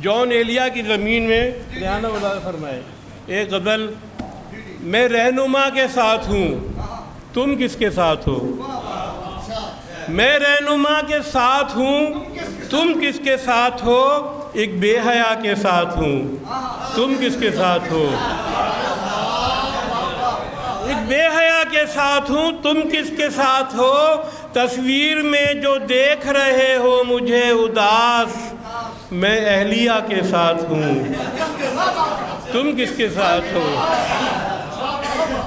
جون ایلیا کی زمین میں ریحانہ وضاح فرمائے ایک غزل، میں رہنما کے ساتھ ہوں تم کس کے ساتھ ہو، میں رہنما کے ساتھ ہوں تم کس کے ساتھ ہو، ایک بے حیا کے ساتھ ہوں تم کس کے ساتھ ہو، ایک بے حیا کے ساتھ ہوں تم کس کے ساتھ ہو، تصویر میں جو دیکھ رہے ہو مجھے اداس، میں اہلیہ کے ساتھ ہوں تم کس کے ساتھ ہو،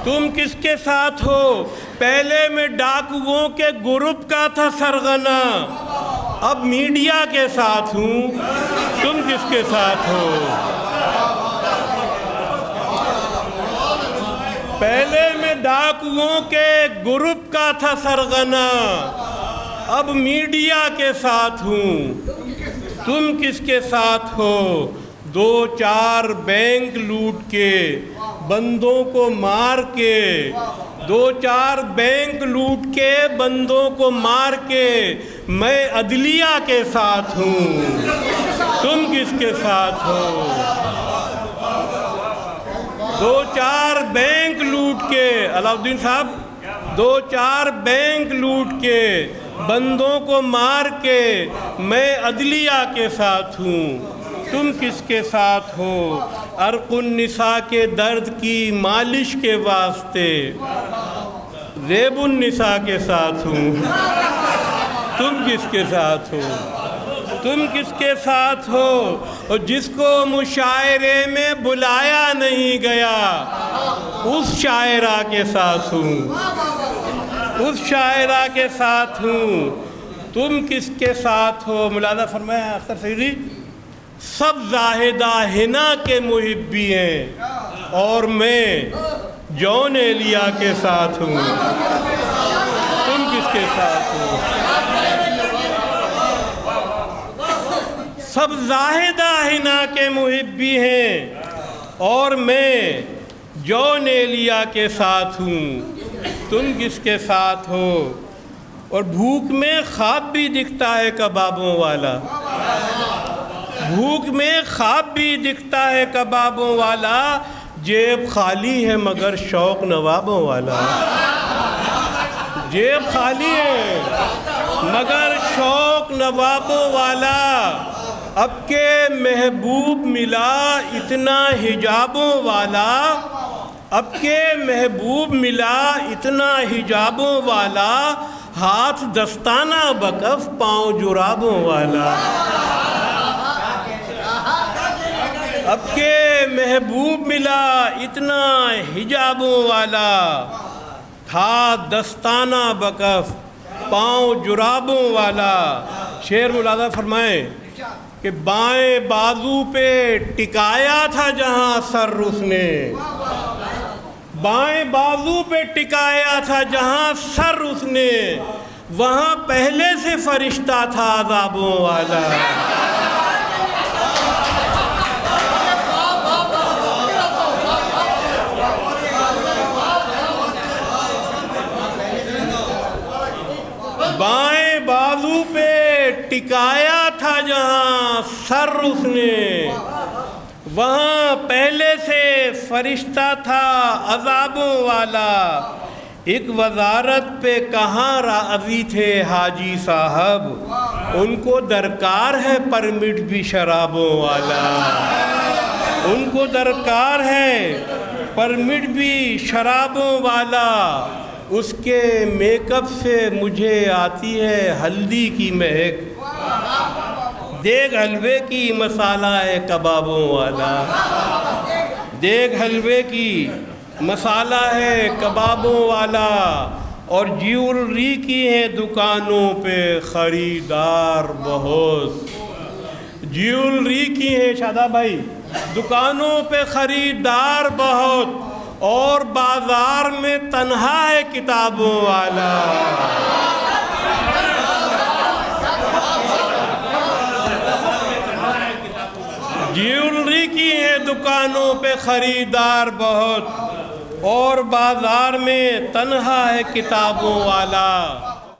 تم کس کے ساتھ ہو، پہلے میں ڈاکوؤں کے گروپ کا تھا سرغنہ، اب میڈیا کے ساتھ ہوں تم کس کے ساتھ ہو، پہلے میں ڈاکوؤں کے گروپ کا تھا سرغنہ، اب میڈیا کے ساتھ ہوں تم کس کے ساتھ ہو، 2-4 بینک لوٹ کے بندوں کو مار کے، 2-4 بینک لوٹ کے بندوں کو مار کے، میں عدلیہ کے ساتھ ہوں تم کس کے ساتھ ہو، 2-4 بینک لوٹ کے، علاؤالدین صاحب 2-4 بینک لوٹ کے بندوں کو مار کے، میں عدلیہ کے ساتھ ہوں تم کس کے ساتھ ہو، عرق النساء کے درد کی مالش کے واسطے ریب النساء کے ساتھ ہوں تم کس کے ساتھ ہو، تم کس کے ساتھ ہو، اور جس کو مشاعرے میں بلایا نہیں گیا اس شاعرہ کے ساتھ ہوں، اس شاعرہ کے ساتھ ہوں تم کس کے ساتھ ہو، ملاحظہ فرمایا اختر سعیدی، سب زاہدہ حنا کے محبی ہیں اور میں جون ایلیا کے ساتھ ہوں تم کس کے ساتھ ہو، سب زاہدہ حنا کے محبی ہیں اور میں جون ایلیا کے ساتھ ہوں تم کس کے ساتھ ہو، اور بھوک میں خواب بھی دکھتا ہے کبابوں والا، بھوک میں خواب بھی دکھتا ہے کبابوں والا، جیب خالی ہے مگر شوق نوابوں والا، جیب خالی ہے مگر شوق نوابوں والا، اب کے محبوب ملا اتنا حجابوں والا، اب کے محبوب ملا اتنا حجابوں والا، ہاتھ دستانہ بکف پاؤں جرابوں والا، اب کے محبوب ملا اتنا حجابوں والا، ہاتھ دستانہ بکف پاؤں جرابوں والا، شعر ملاحظہ فرمائیں کہ بائیں بازو پہ ٹکایا تھا جہاں سر اس نے، بائیں بازو پہ ٹکایا تھا جہاں سر اس نے، وہاں پہلے سے فرشتہ تھا عذابوں والا، بائیں بازو پہ ٹکایا تھا جہاں سر اس نے، وہاں پہلے سے فرشتہ تھا عذابوں والا، ایک وزارت پہ کہاں راضی تھے حاجی صاحب، ان کو درکار ہے پرمٹ بھی شرابوں والا، ان کو درکار ہے پرمٹ بھی شرابوں والا، اس کے میک اپ سے مجھے آتی ہے ہلدی کی مہک، دیگ حلوے کی مسالہ ہے کبابوں والا، دیگ حلوے کی مسالہ ہے کبابوں والا، اور جیولری کی ہیں دکانوں پہ خریدار بہت، جیولری کی ہیں شاداب بھائی دکانوں پہ خریدار بہت، اور بازار میں تنہا ہے کتابوں والا، جیولری کی ہے دکانوں پہ خریدار بہت، اور بازار میں تنہا ہے کتابوں والا،